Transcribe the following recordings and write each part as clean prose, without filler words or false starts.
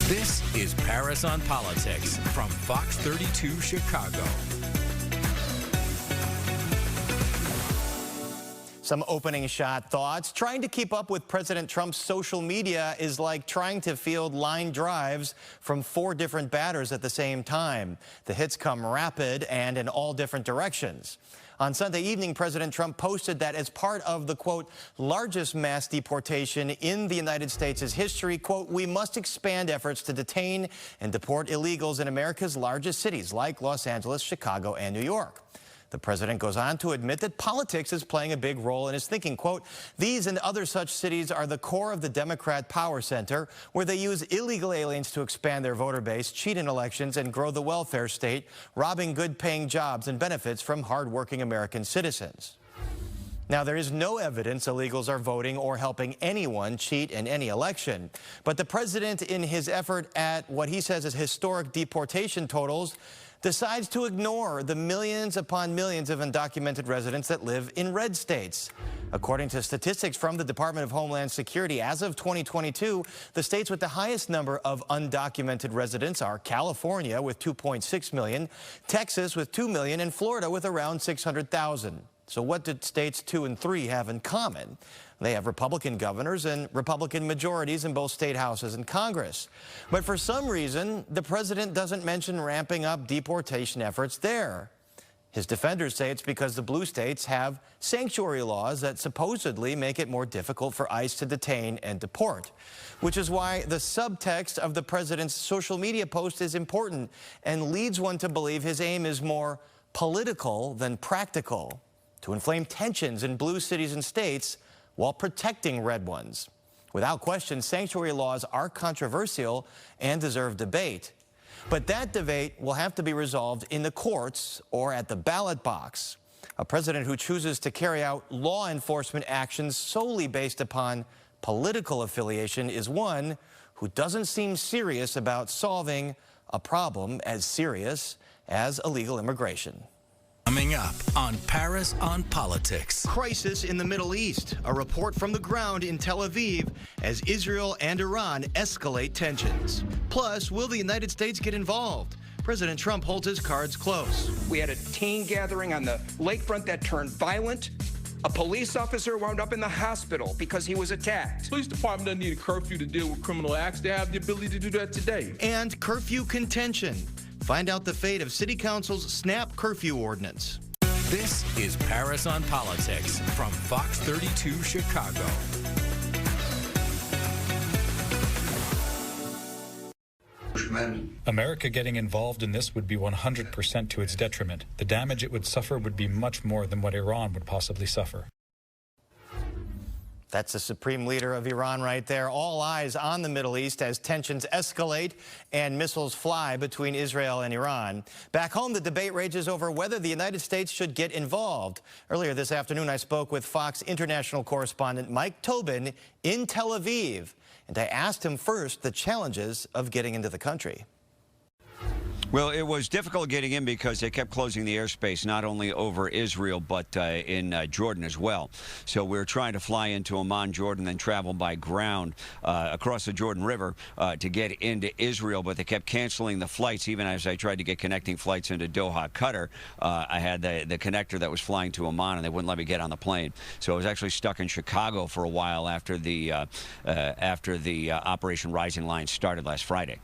This is Paris on Politics from Fox 32 Chicago. Some opening shot thoughts. Trying to keep up with President Trump's social media is like trying to field line drives from 4 different batters at the same time. The hits come rapid and in all different directions. On Sunday evening, President Trump posted that as part of the, quote, largest mass deportation in the United States' history, quote, we must expand efforts to detain and deport illegals in America's largest cities like Los Angeles, Chicago, and New York. The president goes on to admit that politics is playing a big role in his thinking. Quote, these and other such cities are the core of the Democrat power center, where they use illegal aliens to expand their voter base, cheat in elections, and grow the welfare state, robbing good-paying jobs and benefits from hardworking American citizens. Now, there is no evidence illegals are voting or helping anyone cheat in any election. But the president, in his effort at what he says is historic deportation totals, decides to ignore the millions upon millions of undocumented residents that live in red states. According to statistics from the Department of Homeland Security, as of 2022, the states with the highest number of undocumented residents are California with 2.6 million, Texas with 2 million, and Florida with around 600,000. So what did states 2 and 3 have in common? They have Republican governors and Republican majorities in both state houses and Congress. But for some reason, the president doesn't mention ramping up deportation efforts there. His defenders say it's because the blue states have sanctuary laws that supposedly make it more difficult for ICE to detain and deport, which is why the subtext of the president's social media post is important and leads one to believe his aim is more political than practical, to inflame tensions in blue cities and states while protecting red ones. Without question, sanctuary laws are controversial and deserve debate. But that debate will have to be resolved in the courts or at the ballot box. A president who chooses to carry out law enforcement actions solely based upon political affiliation is one who doesn't seem serious about solving a problem as serious as illegal immigration. Coming up on Paris on Politics. Crisis in the Middle East. A report from the ground in Tel Aviv as Israel and Iran escalate tensions. Plus, will the United States get involved? President Trump holds his cards close. We had a teen gathering on the lakefront that turned violent. A police officer wound up in the hospital because he was attacked. Police department doesn't need a curfew to deal with criminal acts. They have the ability to do that today. And curfew contention. Find out the fate of City Council's snap curfew ordinance. This is Paris on Politics from Fox 32 Chicago. America getting involved in this would be 100% to its detriment. The damage it would suffer would be much more than what Iran would possibly suffer. That's the supreme leader of Iran right there. All eyes on the Middle East as tensions escalate and missiles fly between Israel and Iran. Back home, the debate rages over whether the United States should get involved. Earlier this afternoon, I spoke with Fox international correspondent Mike Tobin in Tel Aviv, and I asked him first the challenges of getting into the country. Well, it was difficult getting in because they kept closing the airspace, not only over Israel, but in Jordan as well. So we were trying to fly into Amman, Jordan, then travel by ground across the Jordan River to get into Israel, but they kept canceling the flights. Even as I tried to get connecting flights into Doha, Qatar, I had the connector that was flying to Amman, and they wouldn't let me get on the plane. So I was actually stuck in Chicago for a while after the Operation Rising Lion started last Friday.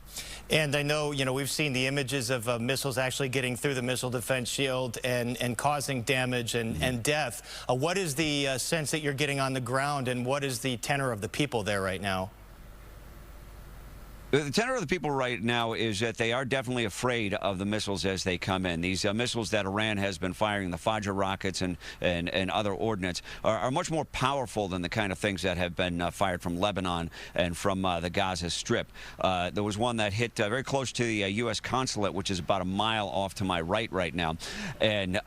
And I know, we've seen the images of missiles actually getting through the missile defense shield and causing damage and death. What is the sense that you're getting on the ground, and what is the tenor of the people there right now? The tenor of the people right now is that they are definitely afraid of the missiles as they come in. These missiles that Iran has been firing, the Fajr rockets and other ordnance, are much more powerful than the kind of things that have been fired from Lebanon and from the Gaza Strip. There was one that hit very close to the U.S. consulate, which is about a mile off to my right now. And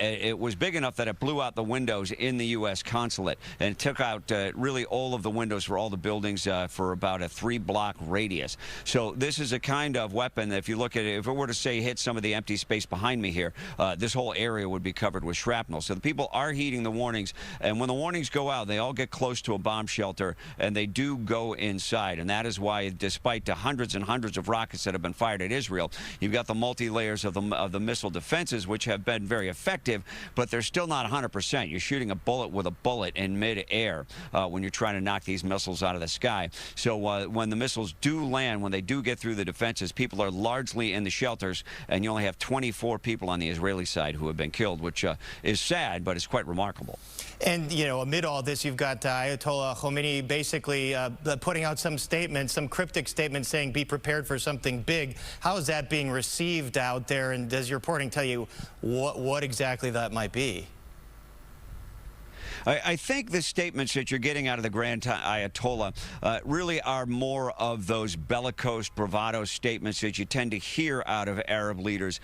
it was big enough that it blew out the windows in the U.S. consulate. And it took out really all of the windows for all the buildings for about a 3-block radius. this. So this is a kind of weapon that, if you look at it, if it were to say hit some of the empty space behind me here, this whole area would be covered with shrapnel. So the people are heeding the warnings, and when the warnings go out, they all get close to a bomb shelter, and they do go inside. And that is why, despite the hundreds and hundreds of rockets that have been fired at Israel, you've got the multi-layers of the missile defenses, which have been very effective, but they're still not 100%. You're shooting a bullet with a bullet in mid-air when you're trying to knock these missiles out of the sky. So when the missiles do land, when they do get through the defenses, people are largely in the shelters, and you only have 24 people on the Israeli side who have been killed, which is sad, but it's quite remarkable. And, you know, amid all this, you've got Ayatollah Khomeini basically putting out some statements, some cryptic statements saying be prepared for something big. How is that being received out there, and does your reporting tell you what exactly that might be? I think the statements that you're getting out of the Grand Ayatollah really are more of those bellicose bravado statements that you tend to hear out of Arab leaders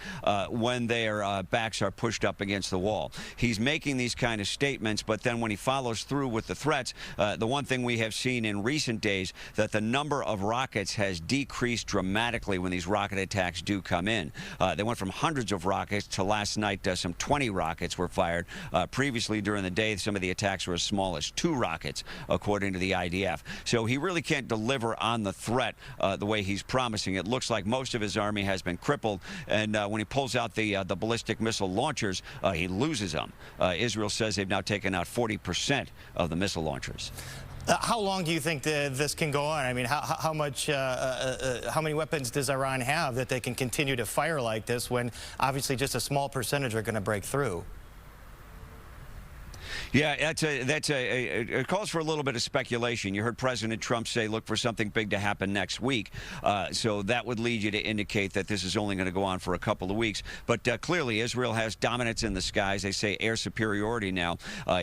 when their backs are pushed up against the wall. He's making these kind of statements, but then when he follows through with the threats, the one thing we have seen in recent days, that the number of rockets has decreased dramatically when these rocket attacks do come in. They went from hundreds of rockets to last night some 20 rockets were fired. Previously during the day, some of the attacks were as small as 2 rockets, according to the IDF. So he really can't deliver on the threat the way he's promising. It looks like most of his army has been crippled, and when he pulls out the ballistic missile launchers, he loses them. Israel says they've now taken out 40% of the missile launchers. How long do you think this can go on? I mean, how many weapons does Iran have that they can continue to fire like this when obviously just a small percentage are going to break through? Yeah, it calls for a little bit of speculation. You heard President Trump say, look for something big to happen next week. So that would lead you to indicate that this is only going to go on for a couple of weeks. But clearly, Israel has dominance in the skies. They say air superiority now,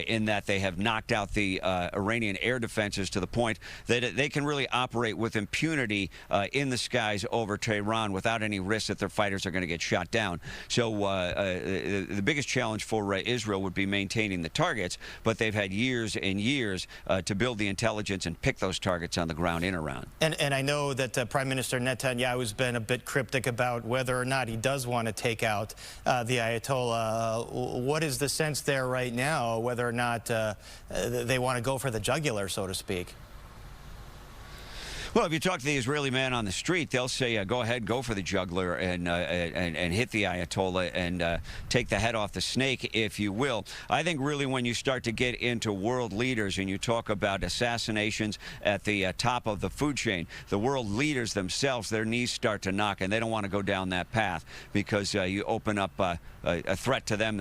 in that they have knocked out the Iranian air defenses to the point that they can really operate with impunity in the skies over Tehran without any risk that their fighters are going to get shot down. So the biggest challenge for Israel would be maintaining the targets, but they've had years and years to build the intelligence and pick those targets on the ground in Iran. And I know that Prime Minister Netanyahu has been a bit cryptic about whether or not he does want to take out the Ayatollah. What is the sense there right now, whether or not they want to go for the jugular, so to speak? Well, if you talk to the Israeli man on the street, they'll say, go ahead, go for the jugular and hit the Ayatollah and take the head off the snake, if you will. I think really when you start to get into world leaders and you talk about assassinations at the top of the food chain, the world leaders themselves, their knees start to knock, and they don't want to go down that path because you open up a threat to them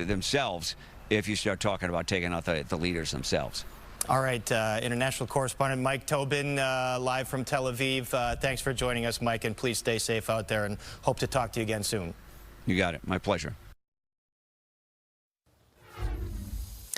themselves if you start talking about taking out the leaders themselves. All right, international correspondent Mike Tobin, live from Tel Aviv. Thanks for joining us, Mike, and please stay safe out there, and hope to talk to you again soon. You got it. My pleasure.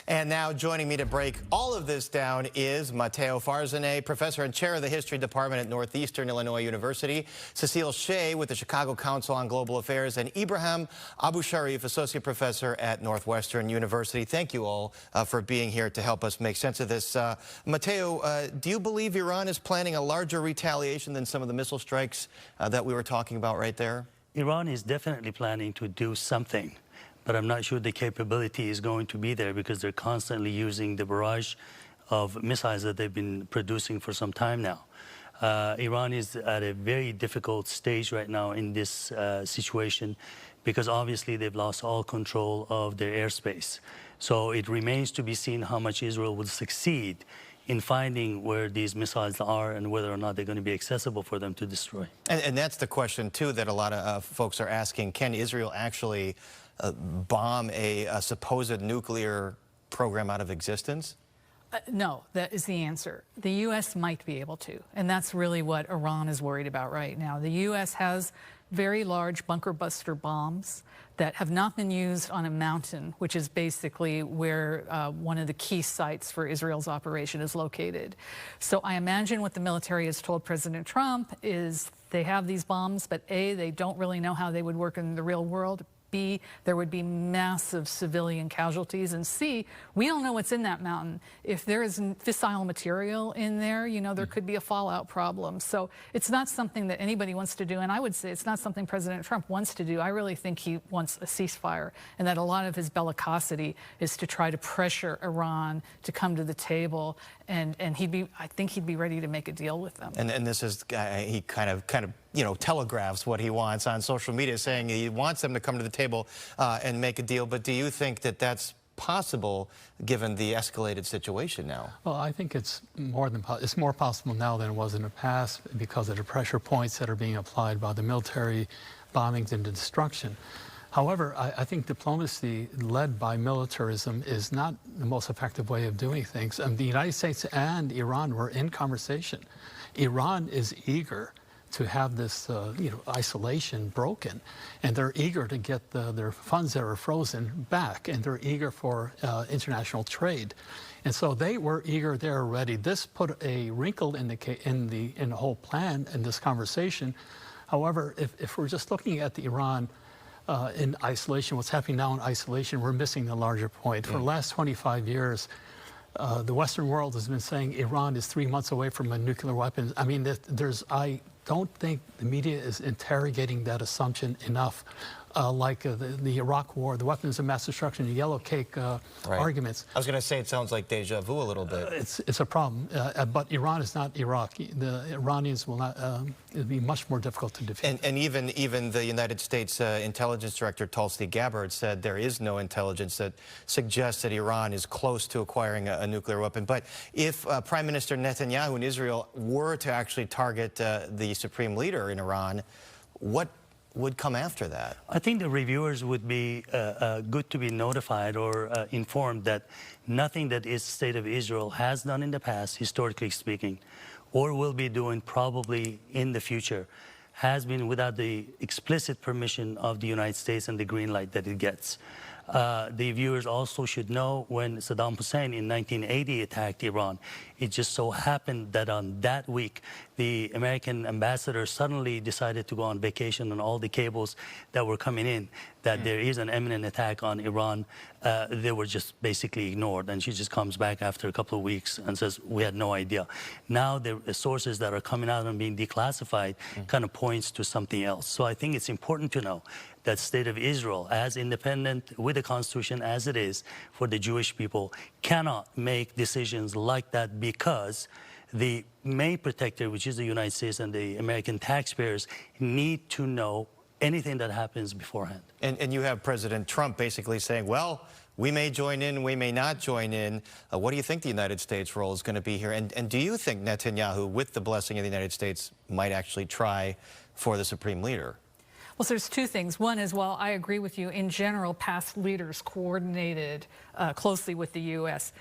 And now joining me to break all of this down is Matteo Farzaneh, professor and chair of the history department at Northeastern Illinois University, Cecile Shea with the Chicago Council on Global Affairs, and Ibrahim Abu Sharif, associate professor at Northwestern University. Thank you all for being here to help us make sense of this. Matteo, do you believe Iran is planning a larger retaliation than some of the missile strikes that we were talking about right there? Iran is definitely planning to do something, but I'm not sure the capability is going to be there because they're constantly using the barrage of missiles that they've been producing for some time now. Iran is at a very difficult stage right now in this situation because obviously they've lost all control of their airspace. So it remains to be seen how much Israel will succeed in finding where these missiles are and whether or not they're going to be accessible for them to destroy. And that's the question, too, that a lot of folks are asking. Can Israel actually bomb a supposed nuclear program out of existence? No, that is the answer. The U.S. might be able to, and that's really what Iran is worried about right now. The U.S. has very large bunker buster bombs that have not been used on a mountain, which is basically where one of the key sites for Israel's operation is located. So I imagine what the military has told President Trump is they have these bombs, but A, they don't really know how they would work in the real world. B, there would be massive civilian casualties, and C, we don't know what's in that mountain. If there is fissile material in there, you know, there could be a fallout problem. So it's not something that anybody wants to do, and I would say it's not something President Trump wants to do. I really think he wants a ceasefire, and that a lot of his bellicosity is to try to pressure Iran to come to the table, and I think he'd be ready to make a deal with them. And this is, he kind of, you know, telegraphs what he wants on social media, saying he wants them to come to the table and make a deal. But do you think that that's possible given the escalated situation now? Well, I think it's more possible now than it was in the past because of the pressure points that are being applied by the military bombings and the destruction. However, I think diplomacy led by militarism is not the most effective way of doing things. The United States and Iran were in conversation. Iran is eager to have this isolation broken, and they're eager to get their funds that are frozen back, and they're eager for international trade. And so they were eager, they were ready. This put a wrinkle in the whole plan in this conversation. However, if we're just looking at the Iran in isolation, what's happening now in isolation, we're missing the larger point. For the last 25 years, the Western world has been saying Iran is 3 months away from a nuclear weapon. I mean, I don't think the media is interrogating that assumption enough. Like the Iraq War, the weapons of mass destruction, the yellow cake arguments. I was going to say it sounds like deja vu a little bit. It's a problem, but Iran is not Iraq. The Iranians will not. It'll be much more difficult to defeat. And even the United States intelligence director Tulsi Gabbard said there is no intelligence that suggests that Iran is close to acquiring a nuclear weapon. But if Prime Minister Netanyahu in Israel were to actually target the supreme leader in Iran, what would come after that? I think the reviewers would be good to be notified or informed that nothing that the State of Israel has done in the past, historically speaking, or will be doing probably in the future, has been without the explicit permission of the United States and the green light that it gets. The viewers also should know when Saddam Hussein in 1980 attacked Iran, it just so happened that on that week, the American ambassador suddenly decided to go on vacation, and all the cables that were coming in, that there is an imminent attack on Iran, they were just basically ignored. And she just comes back after a couple of weeks and says, we had no idea. Now the sources that are coming out and being declassified kind of points to something else. So I think it's important to know that State of Israel, as independent with the Constitution as it is for the Jewish people, cannot make decisions like that because the main protector, which is the United States and the American taxpayers, need to know anything that happens beforehand. And you have President Trump basically saying, well, we may join in, we may not join in. What do you think the United States' role is going to be here? And do you think Netanyahu, with the blessing of the United States, might actually try for the supreme leader? Well, so there's two things. One is, while I agree with you, in general, past leaders coordinated closely with the U.S.,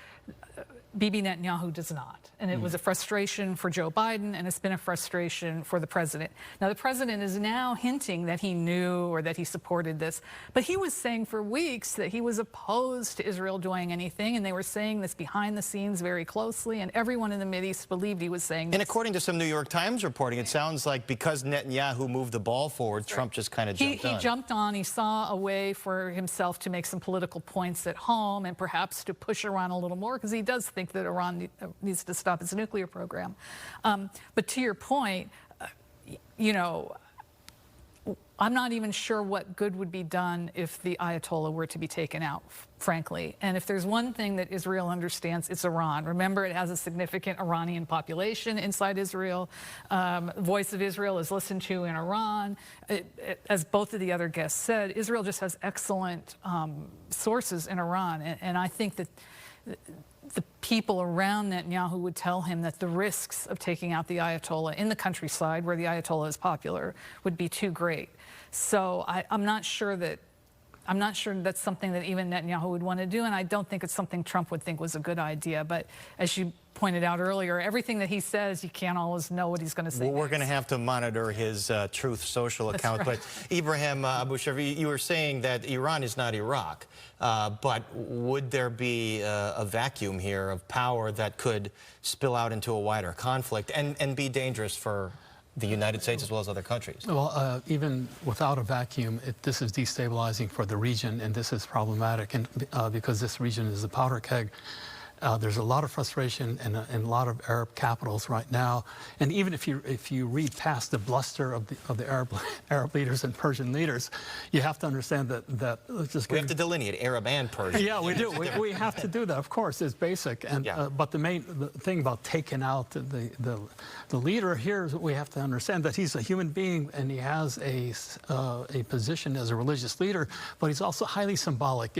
Bibi Netanyahu does not. And it was a frustration for Joe Biden, and it's been a frustration for the president. Now, the president is now hinting that he knew or that he supported this, but he was saying for weeks that he was opposed to Israel doing anything, and they were saying this behind the scenes very closely, and everyone in the Mideast believed he was saying this. And according to some New York Times reporting, it sounds like because Netanyahu moved the ball forward, Trump just kind of jumped on. He jumped on. He saw a way for himself to make some political points at home and perhaps to push Iran a little more, because he does think that Iran needs to stop its nuclear program. But to your point, you know, I'm not even sure what good would be done if the Ayatollah were to be taken out, frankly. And if there's one thing that Israel understands, it's Iran. Remember, it has a significant Iranian population inside Israel. Voice of Israel is listened to in Iran. As both of the other guests said, Israel just has excellent sources in Iran. And I think that the people around Netanyahu would tell him that the risks of taking out the Ayatollah in the countryside, where the Ayatollah is popular, would be too great. So I'm not sure that's something that even Netanyahu would want to do, and I don't think it's something Trump would think was a good idea. But as you pointed out earlier, everything that he says, you can't always know what he's going to say. Well, we're going to have to monitor his Truth Social account. Right. But Ibrahim Abu Sharif, you were saying that Iran is not Iraq. But would there be a vacuum here of power that could spill out into a wider conflict and be dangerous for the United States as well as other countries. Well, even without a vacuum, this is destabilizing for the region, and this is problematic, and because this region is a powder keg. There's a lot of frustration in a lot of Arab capitals right now, and even if you read past the bluster of the Arab leaders and Persian leaders, you have to understand that we have to delineate Arab and Persian. Yeah, we do. We have to do that. Of course, it's basic. And but the thing about taking out the leader here is that we have to understand that he's a human being and he has a position as a religious leader, but he's also highly symbolic.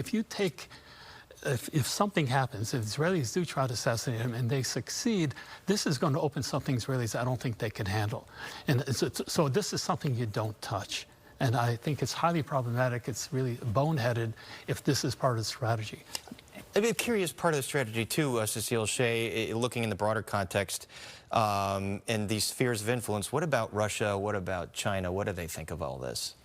If something happens, if Israelis do try to assassinate him and they succeed, this is going to open something Israelis I don't think they can handle. And so this is something you don't touch. And I think it's highly problematic. It's really boneheaded if this is part of the strategy. I'd be curious, part of the strategy too, Cecile Shea, looking in the broader context and these spheres of influence, what about Russia? What about China? What do they think of all this?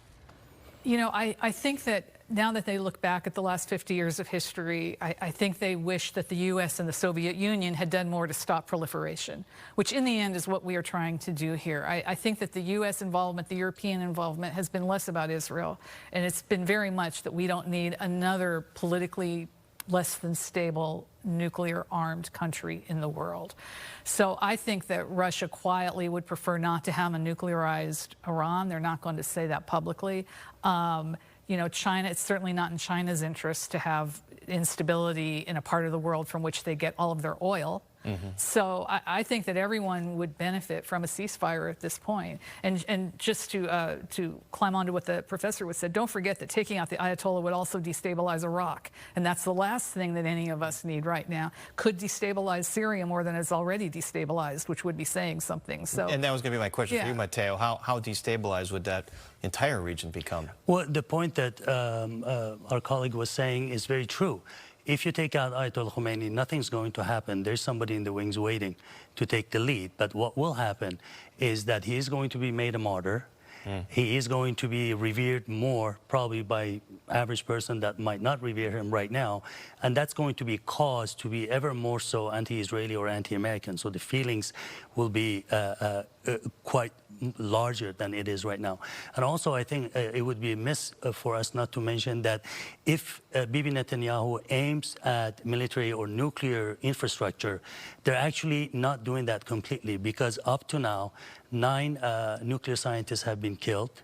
You know, I think that now that they look back at the last 50 years of history, I think they wish that the U.S. and the Soviet Union had done more to stop proliferation, which in the end is what we are trying to do here. I think that the U.S. involvement, the European involvement has been less about Israel, and it's been very much that we don't need another politically less than stable nuclear-armed country in the world. So I think that Russia quietly would prefer not to have a nuclearized Iran. They're not going to say that publicly. You know, China, it's certainly not in China's interest to have instability in a part of the world from which they get all of their oil. So I think that everyone would benefit from a ceasefire at this point. And just to climb onto what the professor was said, don't forget that taking out the Ayatollah would also destabilize Iraq. And that's the last thing that any of us need right now. Could destabilize Syria more than it's already destabilized, which would be saying something. So, and that was going to be my question for you, Matteo. How destabilized would that entire region become? Well, the point that our colleague was saying is very true. If you take out Ayatollah Khomeini, nothing's going to happen. There's somebody in the wings waiting to take the lead. But what will happen is that he is going to be made a martyr. He is going to be revered more, probably by average person that might not revere him right now. And that's going to be caused to be ever more so anti-Israeli or anti-American. So the feelings will be quite larger than it is right now. And also, I think it would be amiss for us not to mention that if Bibi Netanyahu aims at military or nuclear infrastructure, they're actually not doing that completely, because up to now, 9 nuclear scientists have been killed.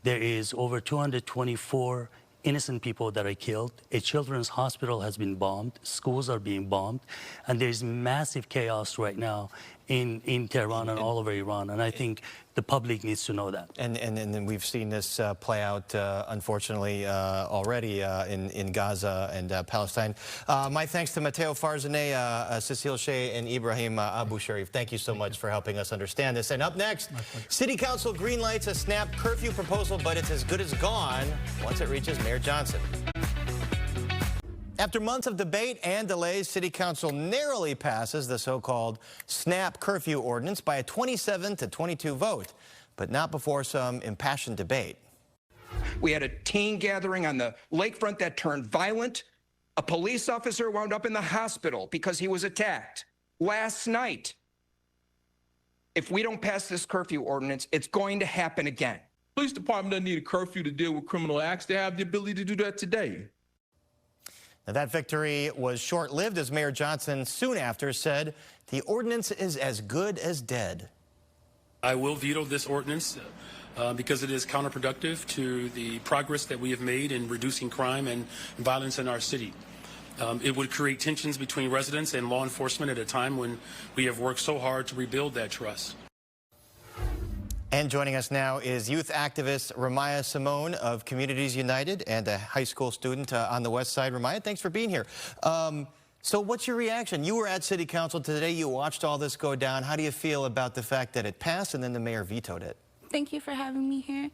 There is over 224 innocent people that are killed. A children's hospital has been bombed. Schools are being bombed. And there's massive chaos right now in Tehran and all over Iran. And I think the public needs to know that. And then we've seen this play out, unfortunately, already in Gaza and Palestine. My thanks to Matteo Farzaneh, Cecile Shea, and Ibrahim Abu Sharif. Thank you so much for helping us understand this. And up next, City Council greenlights a snap curfew proposal, but it's as good as gone once it reaches Mayor Johnson. After months of debate and delays, City Council narrowly passes the so-called snap curfew ordinance by a 27-22 vote, but not before some impassioned debate. We had a teen gathering on the lakefront that turned violent. A police officer wound up in the hospital because he was attacked last night. If we don't pass this curfew ordinance, it's going to happen again. Police department doesn't need a curfew to deal with criminal acts. They have the ability to do that today. Now, that victory was short-lived, as Mayor Johnson soon after said the ordinance is as good as dead. I will veto this ordinance because it is counterproductive to the progress that we have made in reducing crime and violence in our city. It would create tensions between residents and law enforcement at a time when we have worked so hard to rebuild that trust. And joining us now is youth activist Ramaya Simone of Communities United and a high school student on the west side. Ramaya, thanks for being here. So what's your reaction? You were at City Council today. You watched all this go down. How do you feel about the fact that it passed and then the mayor vetoed it? Thank you for having me here.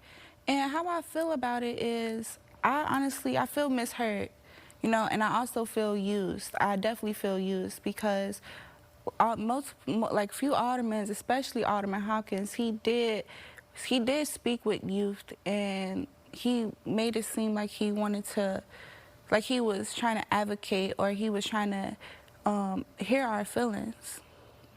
And how I feel about it is, I feel misheard, you know, and I also feel used. I definitely feel used because few aldermen, especially Alderman Hawkins, he did speak with youth, and he made it seem like he wanted to, like he was trying to advocate, or he was trying to hear our feelings.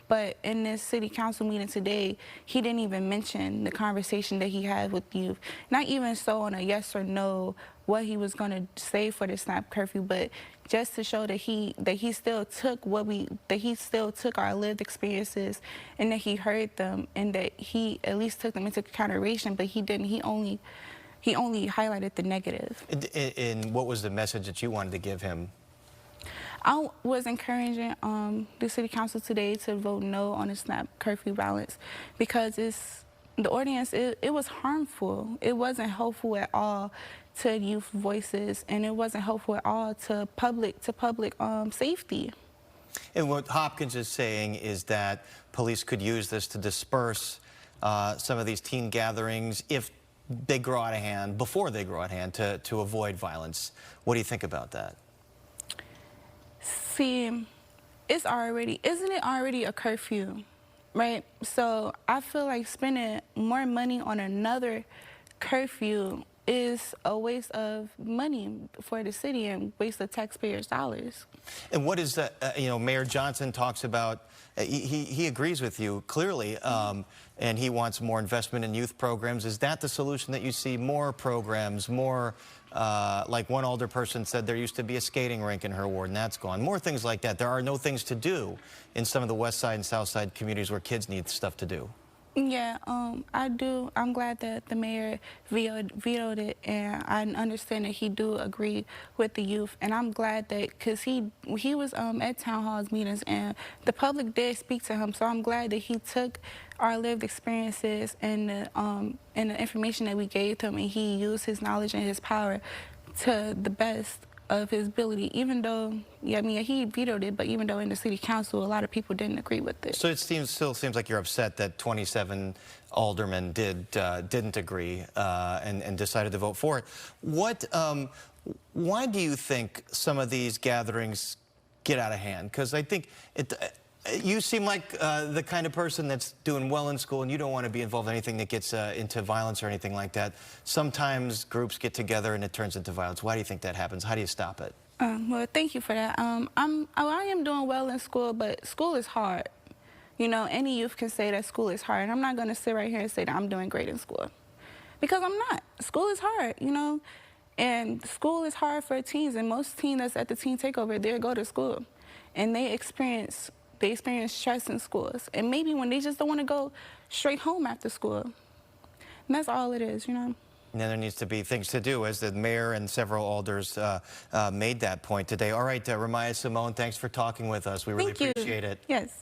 But in this city council meeting today, he didn't even mention the conversation that he had with youth. Not even so on a yes or no what he was going to say for the snap curfew, but just to show that he still took our lived experiences and that he heard them and that he at least took them into consideration. But he didn't. He only highlighted the negative. And what was the message that you wanted to give him? I was encouraging the city council today to vote no on the snap curfew violence because the ordinance, it was harmful. It wasn't helpful at all to youth voices, and it wasn't helpful at all to public safety. And what Hopkins is saying is that police could use this to disperse some of these teen gatherings if they grow out of hand, before they grow out of hand, to avoid violence. What do you think about that? See, isn't it already a curfew, right? So I feel like spending more money on another curfew is a waste of money for the city and waste of taxpayers' dollars. And what is that? Mayor Johnson talks about, he agrees with you clearly, and he wants more investment in youth programs. Is that the solution that you see? More programs, more, like one alderperson said, there used to be a skating rink in her ward, and that's gone. More things like that. There are no things to do in some of the West Side and South Side communities where kids need stuff to do. Yeah, I do. I'm glad that the mayor vetoed it, and I understand that he do agree with the youth. And I'm glad that, because he was at town halls meetings, and the public did speak to him. So I'm glad that he took our lived experiences and the information that we gave him, and he used his knowledge and his power to the best of his ability, even though, yeah, I mean, he vetoed it, but even though in the city council, a lot of people didn't agree with it. So it still seems like you're upset that 27 aldermen didn't agree and decided to vote for it. Why do you think some of these gatherings get out of hand? Because I think you seem like the kind of person that's doing well in school, and you don't want to be involved in anything that gets into violence or anything like that. Sometimes groups get together and it turns into violence. Why do you think that happens? How do you stop it? Well, thank you for that. I am doing well in school, but school is hard. You know, any youth can say that school is hard, and I'm not going to sit right here and say that I'm doing great in school, because I'm not. School is hard, you know, and school is hard for teens, and most teens that's at the teen takeover, they go to school, and they experience stress in schools, and maybe when they just don't want to go straight home after school. And that's all it is, you know. And then there needs to be things to do, as the mayor and several alders made that point today. All right, Ramaya Simone, thanks for talking with us. We really appreciate it. Yes.